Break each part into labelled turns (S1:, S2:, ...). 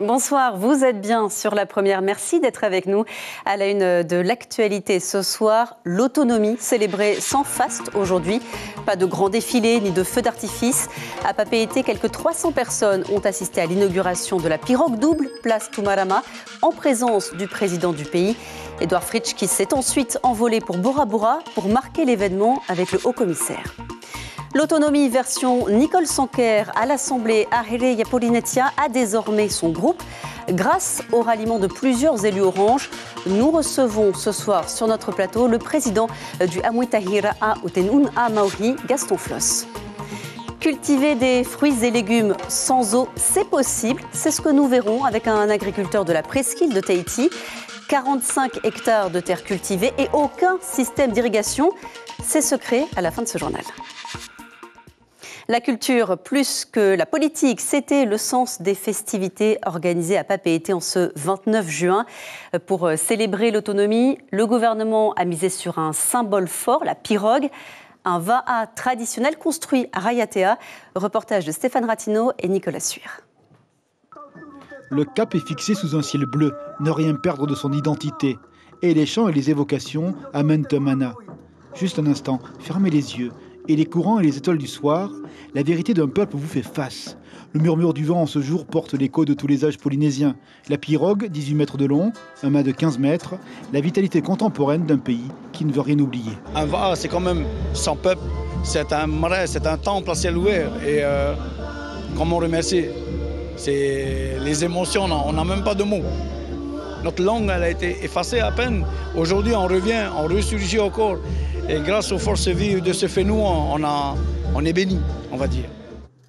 S1: Bonsoir, vous êtes bien sur La Première. Merci d'être avec nous à la une de l'actualité ce soir. L'autonomie célébrée sans faste aujourd'hui. Pas de grands défilés ni de feux d'artifice. À Papeete, quelques 300 personnes ont assisté à l'inauguration de la pirogue double place Tumarama en présence du président du pays, Édouard Fritch, qui s'est ensuite envolé pour Bora Bora pour marquer l'événement avec le haut-commissaire. L'autonomie version Nicole Sanquer à l'Assemblée Ahire Polinetia a désormais son groupe. Grâce au ralliement de plusieurs élus orange, nous recevons ce soir sur notre plateau le président du Amuitahira à Otenun à Maori, Gaston Floss. Cultiver des fruits et légumes sans eau, c'est possible. C'est ce que nous verrons avec un agriculteur de la presqu'île de Tahiti. 45 hectares de terres cultivées et aucun système d'irrigation. C'est secret à la fin de ce journal. La culture, plus que la politique, c'était le sens des festivités organisées à Papeete en ce 29 juin. Pour célébrer l'autonomie, le gouvernement a misé sur un symbole fort, la pirogue, un va'a traditionnel construit à Raiatea. Reportage de Stéphane Ratino et Nicolas Suire.
S2: Le cap est fixé sous un ciel bleu, ne rien perdre de son identité. Et les chants et les évocations amènent un mana. Juste un instant, fermez les yeux. Et les courants et les étoiles du soir, la vérité d'un peuple vous fait face. Le murmure du vent en ce jour porte l'écho de tous les âges polynésiens. La pirogue, 18 mètres de long, un mât de 15 mètres, la vitalité contemporaine d'un pays qui ne veut rien oublier.
S3: Un va'a, c'est quand même son peuple, c'est un marais, c'est un temple à ciel ouvert. Et comment remercier? C'est les émotions, on n'a même pas de mots. Notre langue, elle a été effacée à peine. Aujourd'hui, on revient, on ressurgit encore. Et grâce aux forces vives de ce phénomène, on est béni, on va dire.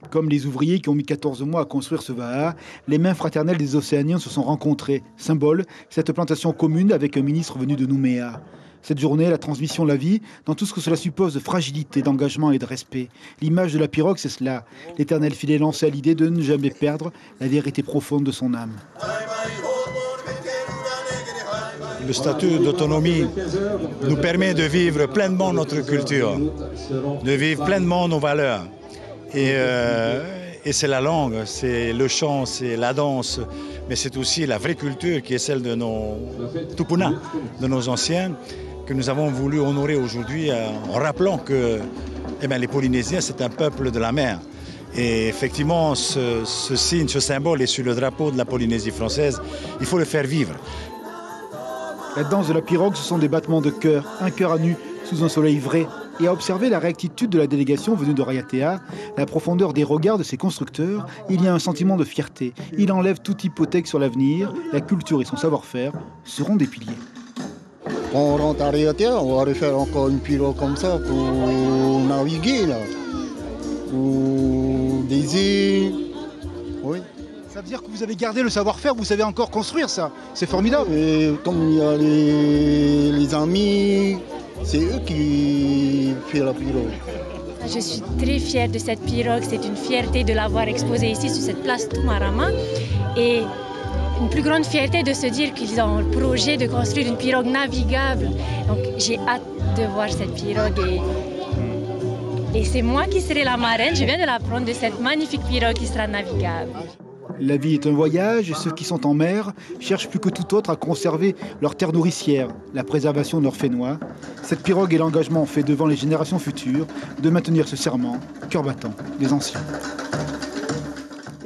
S2: Comme les ouvriers qui ont mis 14 mois à construire ce va'a, les mains fraternelles des Océaniens se sont rencontrées. Symbole, cette plantation commune avec un ministre venu de Nouméa. Cette journée, la transmission de la vie, dans tout ce que cela suppose de fragilité, d'engagement et de respect. L'image de la pirogue, c'est cela. L'éternel fidèle lancé à l'idée de ne jamais perdre la vérité profonde de son âme.
S4: Le statut d'autonomie nous permet de vivre pleinement notre culture, de vivre pleinement nos valeurs. Et c'est la langue, c'est le chant, c'est la danse, mais c'est aussi la vraie culture qui est celle de nos tupuna, de nos anciens, que nous avons voulu honorer aujourd'hui en rappelant que les Polynésiens, c'est un peuple de la mer. Et effectivement, ce signe, ce symbole est sur le drapeau de la Polynésie française. Il faut le faire vivre.
S2: La danse de la pirogue, ce sont des battements de cœur, un cœur à nu, sous un soleil vrai. Et à observer la réactitude de la délégation venue de Raiatea, la profondeur des regards de ses constructeurs, il y a un sentiment de fierté. Il enlève toute hypothèque sur l'avenir. La culture et son savoir-faire seront des piliers.
S5: Quand on rentre à Raiatea, on va refaire encore une pirogue comme ça pour naviguer, là. Pour des îles. Oui.
S2: Ça veut dire que vous avez gardé le savoir-faire, vous savez encore construire ça. C'est formidable.
S5: Et comme il y a les amis, c'est eux qui font la pirogue.
S6: Je suis très fière de cette pirogue. C'est une fierté de l'avoir exposée ici sur cette place Tumarama. Et une plus grande fierté de se dire qu'ils ont le projet de construire une pirogue navigable. Donc j'ai hâte de voir cette pirogue. Et c'est moi qui serai la marraine. Je viens de la prendre de cette magnifique pirogue qui sera navigable.
S2: La vie est un voyage et ceux qui sont en mer cherchent plus que tout autre à conserver leur terre nourricière, la préservation de leur fénois. Cette pirogue est l'engagement fait devant les générations futures de maintenir ce serment, cœur battant, des anciens.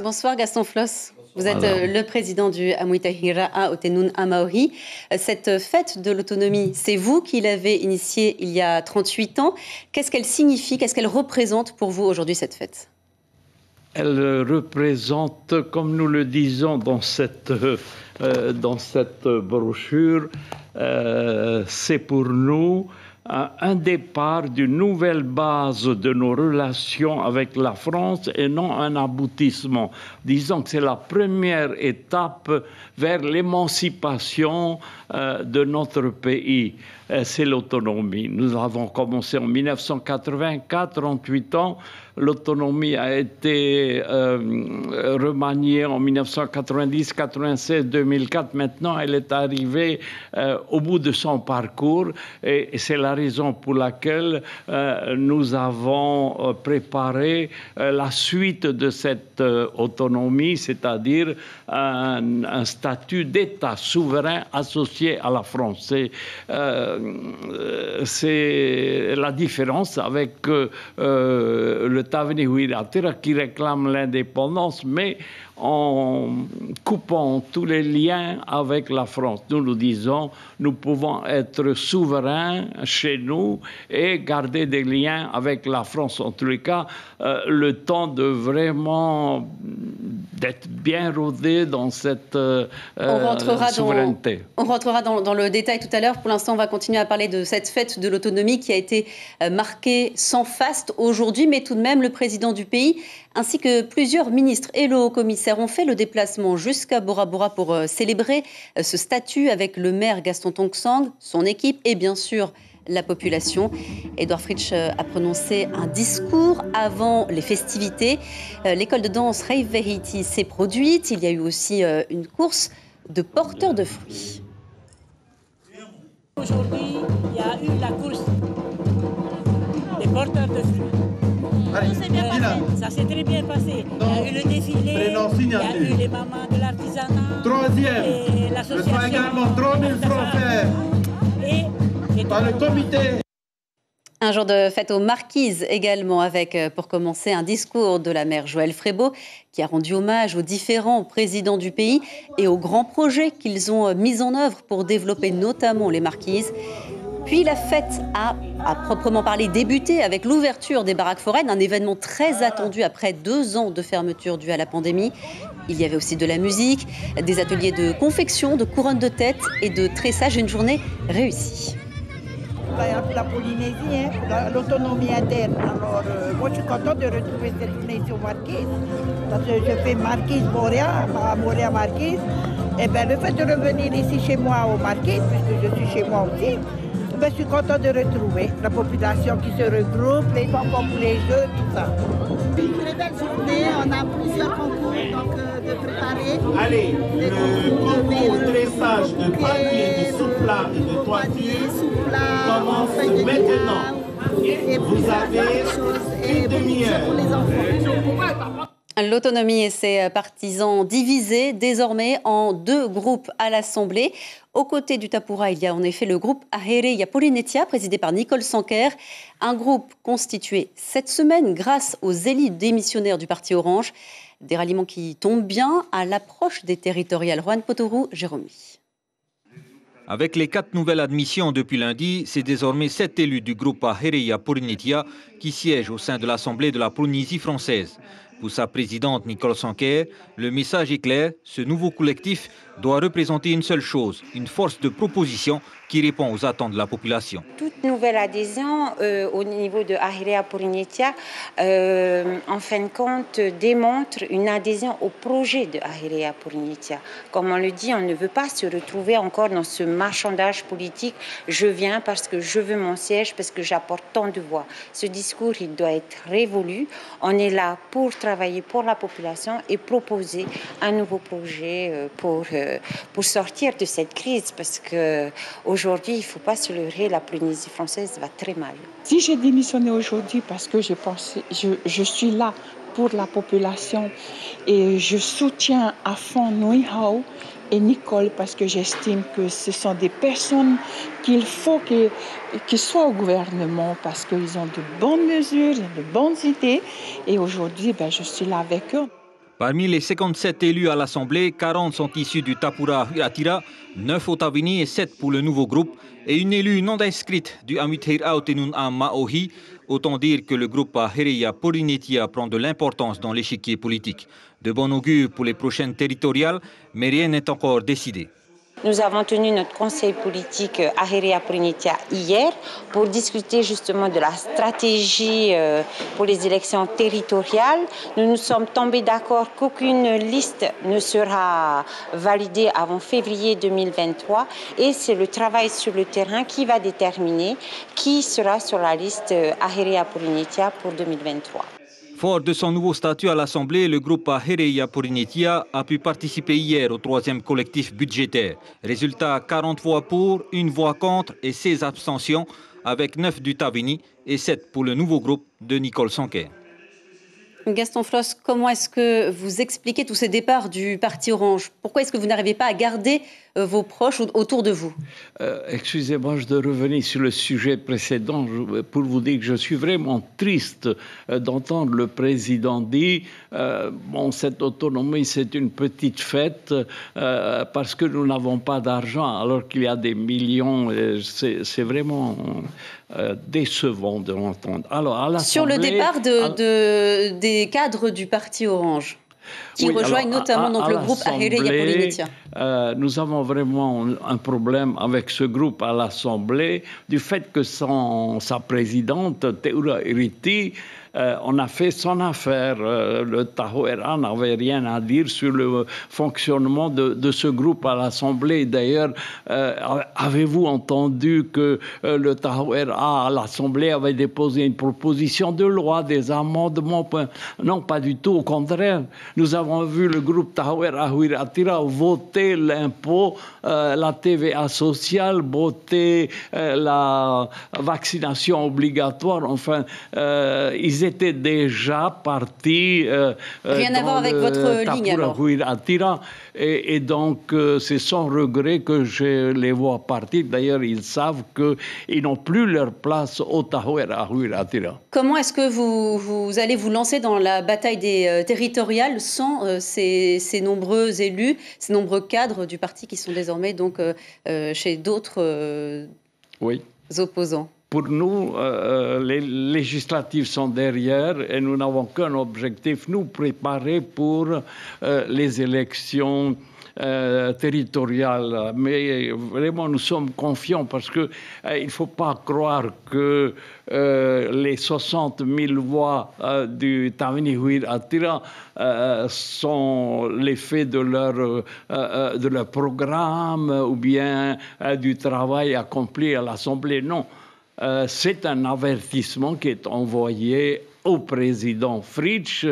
S1: Bonsoir Gaston Floss. Vous êtes le président du Amuitahira à Otenun à Maori. Cette fête de l'autonomie, c'est vous qui l'avez initiée il y a 38 ans. Qu'est-ce qu'elle signifie, qu'est-ce qu'elle représente pour vous aujourd'hui cette fête ?
S7: Elle représente, comme nous le disons dans cette brochure, c'est pour nous un départ d'une nouvelle base de nos relations avec la France et non un aboutissement. Disons que c'est la première étape vers l'émancipation de notre pays. C'est l'autonomie. Nous avons commencé en 1984, 38 ans. L'autonomie a été remaniée en 1990, 96, 2004. Maintenant, elle est arrivée au bout de son parcours et c'est la la raison pour laquelle nous avons préparé la suite de cette autonomie, c'est-à-dire un statut d'État souverain associé à la France. C'est la différence avec le Taveni Huiratira qui réclame l'indépendance, mais en coupant tous les liens avec la France. Nous disons, nous pouvons être souverains chez nous et garder des liens avec la France. En tous les cas, le temps de vraiment d'être bien rodé dans cette souveraineté.
S1: On rentrera dans le détail tout à l'heure. Pour l'instant, on va continuer à parler de cette fête de l'autonomie qui a été marquée sans faste aujourd'hui, mais tout de même, le président du pays ainsi que plusieurs ministres et le haut-commissaire ont fait le déplacement jusqu'à Bora Bora pour célébrer ce statut avec le maire Gaston Tong-Sang, son équipe et bien sûr la population. Edouard Fritsch a prononcé un discours avant les festivités. L'école de danse Rave Verity s'est produite. Il y a eu aussi une course de porteurs de fruits.
S8: Aujourd'hui, il y a eu la course des porteurs de fruits. Ça s'est très bien passé. Il y a eu le défilé, il y a eu les mamans de l'artisanat.
S9: Troisième,
S8: et l'association.
S9: Je dois également 3 000 francs par le comité.
S1: Un jour de fête aux Marquises également avec, pour commencer, un discours de la maire Joëlle Frébault qui a rendu hommage aux différents présidents du pays et aux grands projets qu'ils ont mis en œuvre pour développer notamment les Marquises. Puis la fête a proprement parlé débuté avec l'ouverture des baraques foraines, un événement très attendu après 2 ans de fermeture due à la pandémie. Il y avait aussi de la musique, des ateliers de confection, de couronnes de tête et de tressage, une journée réussie.
S10: La Polynésie, l'autonomie interne. Alors, moi, je suis contente de retrouver cette journée sur Marquise, parce que je fais Marquise-Moria, Moria-Marquise. Et bien, le fait de revenir ici chez moi au Marquise, puisque je suis chez moi aussi, je suis contente de retrouver la population qui se regroupe, les enfants pour les jeux, tout ça. Une très belle journée, on a plusieurs concours donc, de préparer.
S9: Allez, le concours de dressage de papier, de soufflard et de toitier commence maintenant. Et vous avez une demi-heure.
S1: L'autonomie et ses partisans divisés désormais en 2 groupes à l'Assemblée. Aux côtés du Tapura, il y a en effet le groupe Ahereia Polynetia, présidé par Nicole Sanquer. Un groupe constitué cette semaine grâce aux élites démissionnaires du Parti Orange. Des ralliements qui tombent bien à l'approche des territoriales. Juan Potoru, Jérémy.
S11: Avec les 4 nouvelles admissions depuis lundi, c'est désormais 7 élus du groupe Ahereia Polynetia qui siègent au sein de l'Assemblée de la Polynésie française. Pour sa présidente Nicole Sanquer, le message est clair, ce nouveau collectif doit représenter une seule chose, une force de proposition qui répond aux attentes de la population.
S12: Toute nouvelle adhésion au niveau de Ahereia Polynetia, en fin de compte, démontre une adhésion au projet de Ahereia Polynetia. Comme on le dit, on ne veut pas se retrouver encore dans ce marchandage politique. Je viens parce que je veux mon siège, parce que j'apporte tant de voix. Ce discours, il doit être révolu. On est là pour travailler pour la population et proposer un nouveau projet pour sortir de cette crise, parce qu'aujourd'hui, il ne faut pas se leurrer, la Polynésie française va très mal.
S13: Si j'ai démissionné aujourd'hui parce que je suis là pour la population et je soutiens à fond Nui Hao et Nicole parce que j'estime que ce sont des personnes qu'il faut qu'ils soient au gouvernement parce qu'ils ont de bonnes mesures, de bonnes idées et aujourd'hui, je suis là avec eux.
S11: Parmi les 57 élus à l'Assemblée, 40 sont issus du Tapura Huiratira, 9 au Taveni et 7 pour le nouveau groupe, et une élue non inscrite du Amutheir Aotenun à Maohi. Autant dire que le groupe Ahereia Polynetia prend de l'importance dans l'échiquier politique. De bon augure pour les prochaines territoriales, mais rien n'est encore décidé.
S12: Nous avons tenu notre conseil politique Ahereia Polynetia hier pour discuter justement de la stratégie pour les élections territoriales. Nous nous sommes tombés d'accord qu'aucune liste ne sera validée avant février 2023 et c'est le travail sur le terrain qui va déterminer qui sera sur la liste Ahereia Polynetia pour 2023.
S11: Fort de son nouveau statut à l'Assemblée, le groupe Ahereia Polynetia a pu participer hier au 3e collectif budgétaire. Résultat, 40 voix pour, 1 voix contre et 16 abstentions. avec 9 du Tavini et 7 pour le nouveau groupe de Nicole Sanquer.
S1: Gaston Floss, comment est-ce que vous expliquez tous ces départs du Parti Orange? Pourquoi est-ce que vous n'arrivez pas à garder vos proches autour de vous?
S7: Excusez-moi, je dois revenir sur le sujet précédent pour vous dire que je suis vraiment triste d'entendre le président dire bon, cette autonomie, c'est une petite fête parce que nous n'avons pas d'argent alors qu'il y a des millions. C'est vraiment décevant de l'entendre. Alors,
S1: sur le départ des cadres du Parti Orange, qui rejoignent notamment donc, le groupe Ahireya Polinitia.
S7: Nous avons vraiment un problème avec ce groupe à l'Assemblée, du fait que sa présidente, Teura Iriti, on a fait son affaire. Le Tahoera n'avait rien à dire sur le fonctionnement de ce groupe à l'Assemblée. D'ailleurs, avez-vous entendu que le Tahoera à l'Assemblée avait déposé une proposition de loi, des amendements? Non, pas du tout, au contraire. Nous avons vu le groupe Tahoera Huiratira voter l'impôt, la TVA sociale, voter la vaccination obligatoire. Enfin, ils étaient déjà partis.
S1: Rien à voir avec votre ligne alors.
S7: Et donc, c'est sans regret que je les vois partir. D'ailleurs, ils savent qu'ils n'ont plus leur place au Tahoera Huiratira.
S1: Comment est-ce que vous allez vous lancer dans la bataille des territoriales sans ces nombreux élus, ces nombreux cadres du parti qui sont désormais donc chez d'autres opposants?
S7: Pour nous, les législatives sont derrière et nous n'avons qu'un objectif, nous préparer pour les élections territoriales. Mais vraiment, nous sommes confiants parce qu'il ne faut pas croire que les 60 000 voix du Tavini Huiratira sont l'effet de leur programme ou bien du travail accompli à l'Assemblée. Non. C'est un avertissement qui est envoyé au président Fritsch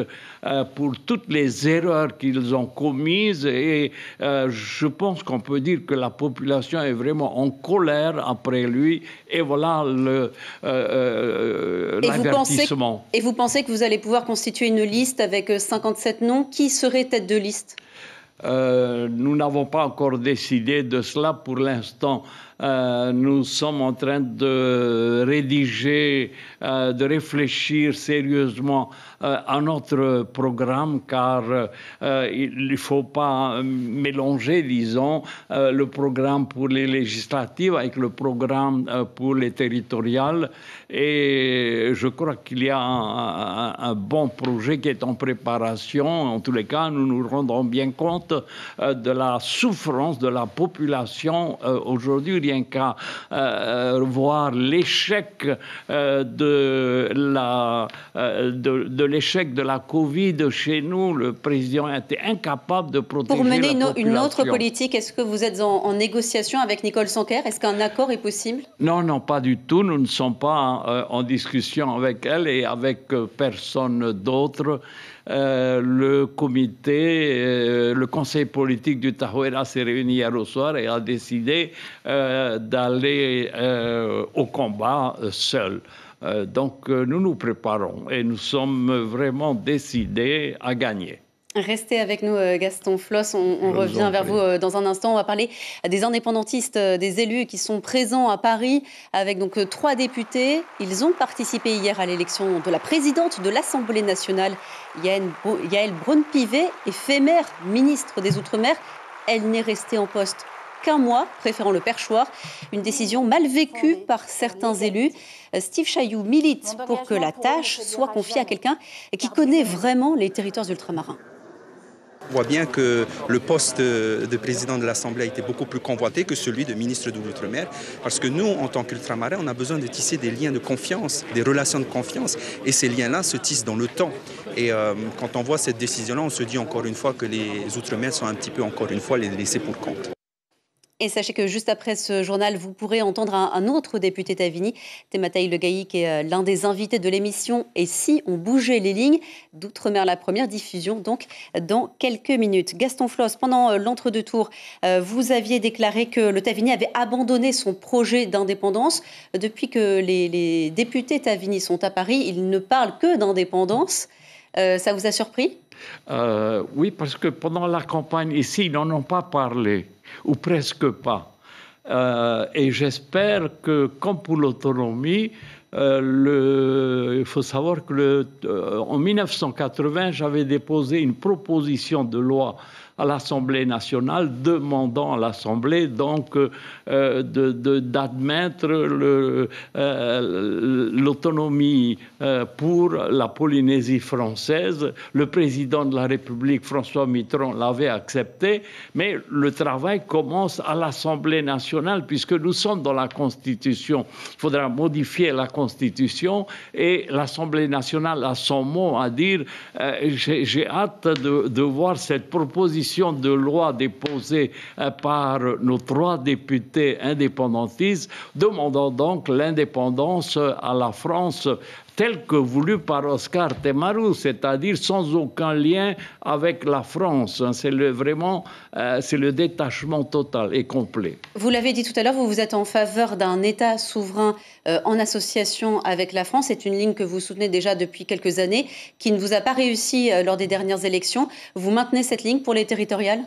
S7: pour toutes les erreurs qu'ils ont commises et je pense qu'on peut dire que la population est vraiment en colère après lui et voilà l'avertissement.
S1: Et vous pensez que vous allez pouvoir constituer une liste avec 57 noms? Qui serait tête de liste?
S7: Nous n'avons pas encore décidé de cela pour l'instant. Nous sommes en train de rédiger, de réfléchir sérieusement à notre programme car il ne faut pas mélanger, disons, le programme pour les législatives avec le programme pour les territoriales. Et je crois qu'il y a un bon projet qui est en préparation. En tous les cas, nous nous rendons bien compte de la souffrance de la population aujourd'hui. Rien qu'à voir l'échec de l'échec de la Covid chez nous, le président a été incapable de protéger la population.
S1: Pour mener une autre politique, est-ce que vous êtes en négociation avec Nicole Sanquer? Est-ce qu'un accord est possible?
S7: Non, non, pas du tout. Nous ne sommes pas en discussion avec elle et avec personne d'autre. Le comité, le conseil politique du Tahoera s'est réuni hier au soir et a décidé d'aller au combat seul. Donc nous nous préparons et nous sommes vraiment décidés à gagner.
S1: Restez avec nous, Gaston Floss. On revient vers vous dans un instant. On va parler des indépendantistes, des élus qui sont présents à Paris avec donc 3 députés. Ils ont participé hier à l'élection de la présidente de l'Assemblée nationale, Yaël Braun-Pivet, éphémère ministre des Outre-mer. Elle n'est restée en poste qu'un mois, préférant le perchoir. Une décision mal vécue par certains élus. Steve Chailloux milite pour que la tâche soit confiée à quelqu'un qui connaît vraiment les territoires ultramarins.
S14: On voit bien que le poste de président de l'Assemblée a été beaucoup plus convoité que celui de ministre de l'Outre-mer, parce que nous, en tant qu'ultramarins, on a besoin de tisser des liens de confiance, des relations de confiance, et ces liens-là se tissent dans le temps. Et quand on voit cette décision-là, on se dit encore une fois que les Outre-mer sont un petit peu, encore une fois, les laissés pour compte.
S1: Et sachez que juste après ce journal, vous pourrez entendre un autre député Tavini, Tematai Legaï, qui est l'un des invités de l'émission « Et si on bougeait les lignes ?» d'Outre-mer, la première diffusion, donc dans quelques minutes. Gaston Floss, pendant l'entre-deux-tours, vous aviez déclaré que le Tavini avait abandonné son projet d'indépendance. Depuis que les députés Tavini sont à Paris, ils ne parlent que d'indépendance. Ça vous a surpris ?
S7: Oui, parce que pendant la campagne ici, ils n'en ont pas parlé, ou presque pas. Et j'espère que, comme pour l'autonomie, il faut savoir que en 1980, j'avais déposé une proposition de loi à l'Assemblée nationale, demandant à l'Assemblée donc d'admettre l'autonomie pour la Polynésie française. Le président de la République, François Mitterrand, l'avait accepté, mais le travail commence à l'Assemblée nationale puisque nous sommes dans la Constitution. Il faudra modifier la Constitution et l'Assemblée nationale a son mot à dire. J'ai hâte de voir cette proposition de loi déposée par nos 3 députés indépendantistes, demandant donc l'indépendance à la France telle que voulue par Oscar Temaru, c'est-à-dire sans aucun lien avec la France. C'est le détachement total et complet.
S1: Vous l'avez dit tout à l'heure, vous êtes en faveur d'un État souverain en association avec la France. C'est une ligne que vous soutenez déjà depuis quelques années, qui ne vous a pas réussi lors des dernières élections. Vous maintenez cette ligne pour les territoriales ?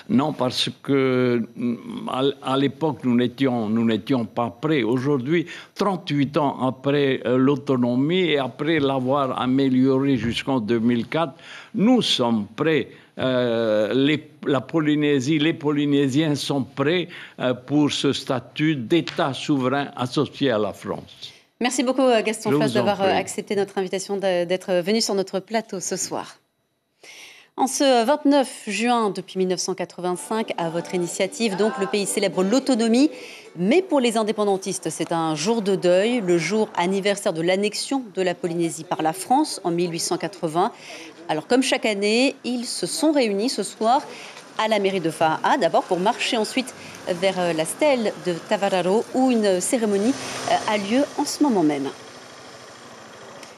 S7: Non, parce que à l'époque, nous n'étions pas prêts. Aujourd'hui, 38 ans après l'autonomie, et après l'avoir amélioré jusqu'en 2004, nous sommes prêts. La Polynésie, les Polynésiens sont prêts pour ce statut d'État souverain associé à la France.
S1: Merci beaucoup Gaston Floss d'avoir accepté notre invitation d'être venu sur notre plateau ce soir. En ce 29 juin, depuis 1985, à votre initiative, donc, le pays célèbre l'autonomie. Mais pour les indépendantistes, c'est un jour de deuil, le jour anniversaire de l'annexion de la Polynésie par la France en 1880. Alors, comme chaque année, ils se sont réunis ce soir à la mairie de Fa'a'a, d'abord pour marcher ensuite vers la stèle de Tavararo, où une cérémonie a lieu en ce moment même.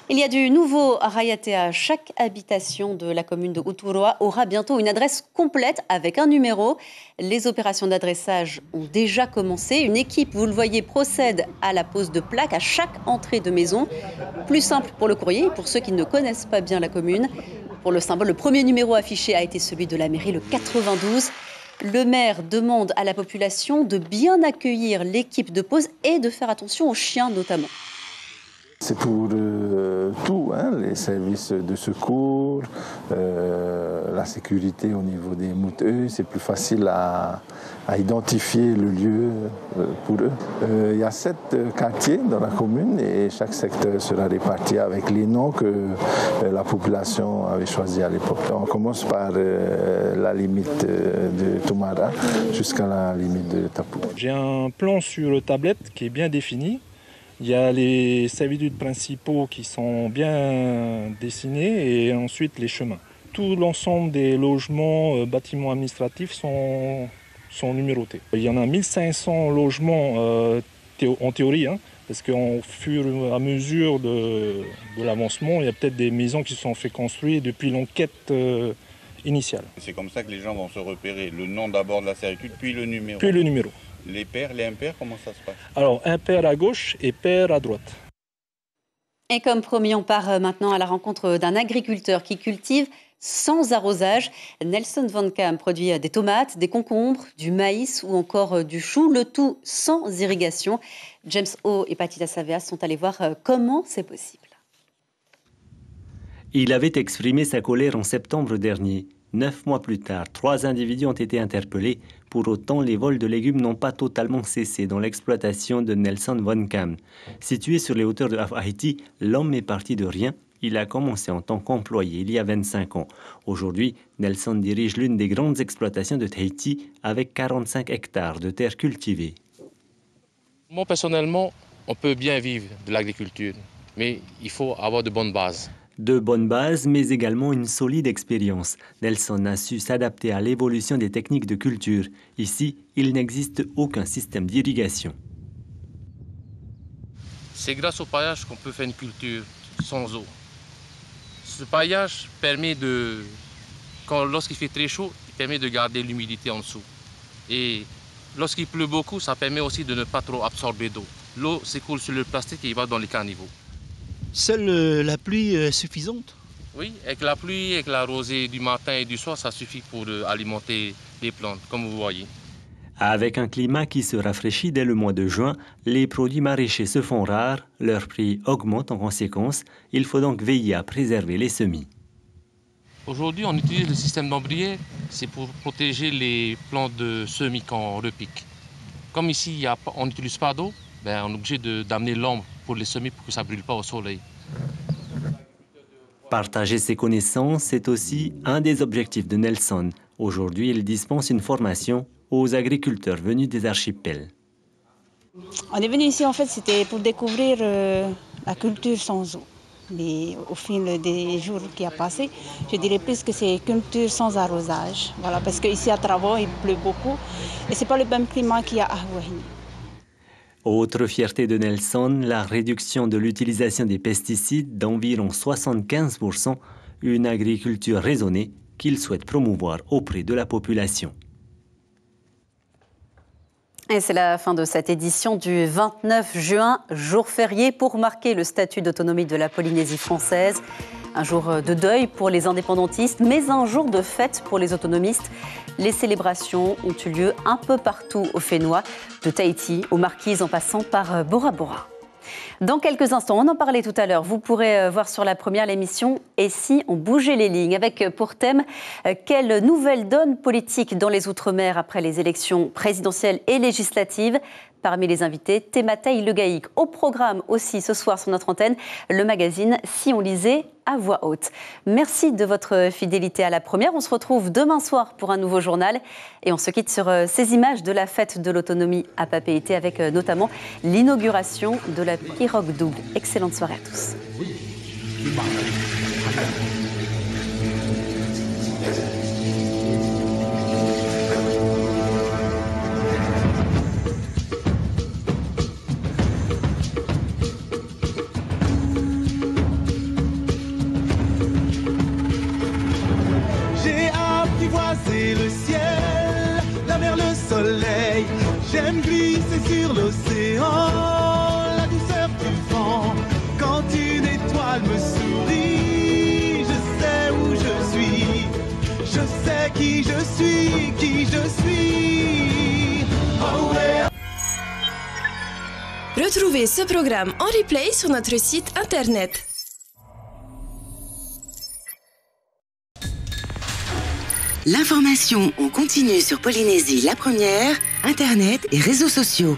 S1: Il y a du nouveau à Rayatea. Chaque habitation de la commune de Uturoa aura bientôt une adresse complète avec un numéro. Les opérations d'adressage ont déjà commencé. Une équipe, vous le voyez, procède à la pose de plaques à chaque entrée de maison. Plus simple pour le courrier, pour ceux qui ne connaissent pas bien la commune. Pour le symbole, le premier numéro affiché a été celui de la mairie, le 92. Le maire demande à la population de bien accueillir l'équipe de pose et de faire attention aux chiens notamment.
S15: C'est pour tout, les services de secours, la sécurité au niveau des mouteux. C'est plus facile à identifier le lieu pour eux. Il y a 7 quartiers dans la commune et chaque secteur sera réparti avec les noms que la population avait choisis à l'époque. On commence par la limite de Tomara jusqu'à la limite de Tapu.
S16: J'ai un plan sur tablette qui est bien défini. Il y a les servitudes principaux qui sont bien dessinés et ensuite les chemins. Tout l'ensemble des logements, bâtiments administratifs sont numérotés. Il y en a 1500 logements en théorie, parce qu'au fur et à mesure de l'avancement, il y a peut-être des maisons qui se sont fait construire depuis l'enquête initiale.
S17: C'est comme ça que les gens vont se repérer. Le nom d'abord de la servitude, puis le numéro.
S16: Puis le numéro.
S17: Les pairs, les impairs, comment ça se passe?
S16: Alors, impair à gauche et pair à droite.
S1: Et comme promis, on part maintenant à la rencontre d'un agriculteur qui cultive sans arrosage. Nelson Van Kam produit des tomates, des concombres, du maïs ou encore du chou, le tout sans irrigation. James O et Patita Saveas sont allés voir comment c'est possible.
S18: Il avait exprimé sa colère en septembre dernier. 9 mois plus tard, 3 individus ont été interpellés. Pour autant, les vols de légumes n'ont pas totalement cessé dans l'exploitation de Nelson Van Kam. Situé sur les hauteurs de Haiti, l'homme est parti de rien. Il a commencé en tant qu'employé il y a 25 ans. Aujourd'hui, Nelson dirige l'une des grandes exploitations de Tahiti avec 45 hectares de terres cultivées.
S19: Moi, personnellement, on peut bien vivre de l'agriculture, mais il faut avoir de bonnes bases.
S18: De bonnes bases, mais également une solide expérience. Nelson a su s'adapter à l'évolution des techniques de culture. Ici, il n'existe aucun système d'irrigation.
S19: C'est grâce au paillage qu'on peut faire une culture sans eau. Ce paillage permet lorsqu'il fait très chaud, il permet de garder l'humidité en dessous. Et lorsqu'il pleut beaucoup, ça permet aussi de ne pas trop absorber d'eau. L'eau s'écoule sur le plastique et il va dans les caniveaux.
S20: Seule la pluie est suffisante?
S19: Oui, avec la pluie, avec la rosée du matin et du soir, ça suffit pour alimenter les plantes, comme vous voyez.
S18: Avec un climat qui se rafraîchit dès le mois de juin, les produits maraîchers se font rares, leur prix augmente en conséquence. Il faut donc veiller à préserver les semis.
S19: Aujourd'hui, on utilise le système d'ombrière, c'est pour protéger les plantes de semis quand on repique. Comme ici, on n'utilise pas d'eau, on est obligé d'amener l'ombre pour les semis pour que ça ne brûle pas au soleil.
S18: Partager ses connaissances, c'est aussi un des objectifs de Nelson. Aujourd'hui, il dispense une formation aux agriculteurs venus des archipels.
S21: On est venu ici, en fait, c'était pour découvrir la culture sans eau. Mais au fil des jours qui a passé, je dirais plus que c'est culture sans arrosage. Voilà, parce qu'ici à Travo, il pleut beaucoup et ce n'est pas le même climat qu'il y a à Huahine.
S18: Autre fierté de Nelson, la réduction de l'utilisation des pesticides d'environ 75%, une agriculture raisonnée qu'il souhaite promouvoir auprès de la population.
S1: Et c'est la fin de cette édition du 29 juin, jour férié pour marquer le statut d'autonomie de la Polynésie française. Un jour de deuil pour les indépendantistes, mais un jour de fête pour les autonomistes. Les célébrations ont eu lieu un peu partout au Fénois, de Tahiti aux Marquises en passant par Bora Bora. Dans quelques instants, on en parlait tout à l'heure, vous pourrez voir sur la première l'émission « Et si on bougeait les lignes ?» avec pour thème « Quelle nouvelle donne politique dans les Outre-mer après les élections présidentielles et législatives ?» Parmi les invités, Thémataï Le Gaïc. Au programme aussi ce soir sur notre antenne, le magazine « Si on lisait à voix haute ». Merci de votre fidélité à la première. On se retrouve demain soir pour un nouveau journal. Et on se quitte sur ces images de la fête de l'autonomie à Papeete avec notamment l'inauguration de la pirogue double. Excellente soirée à tous.
S9: C'est le ciel, la mer, le soleil. J'aime glisser sur l'océan, la douceur du vent. Quand une étoile me sourit, je sais où je suis. Je sais qui je suis, qui je suis. Oh ouais.
S22: Retrouvez ce programme en replay sur notre site internet.
S23: L'information en continu sur Polynésie la première, Internet et réseaux sociaux.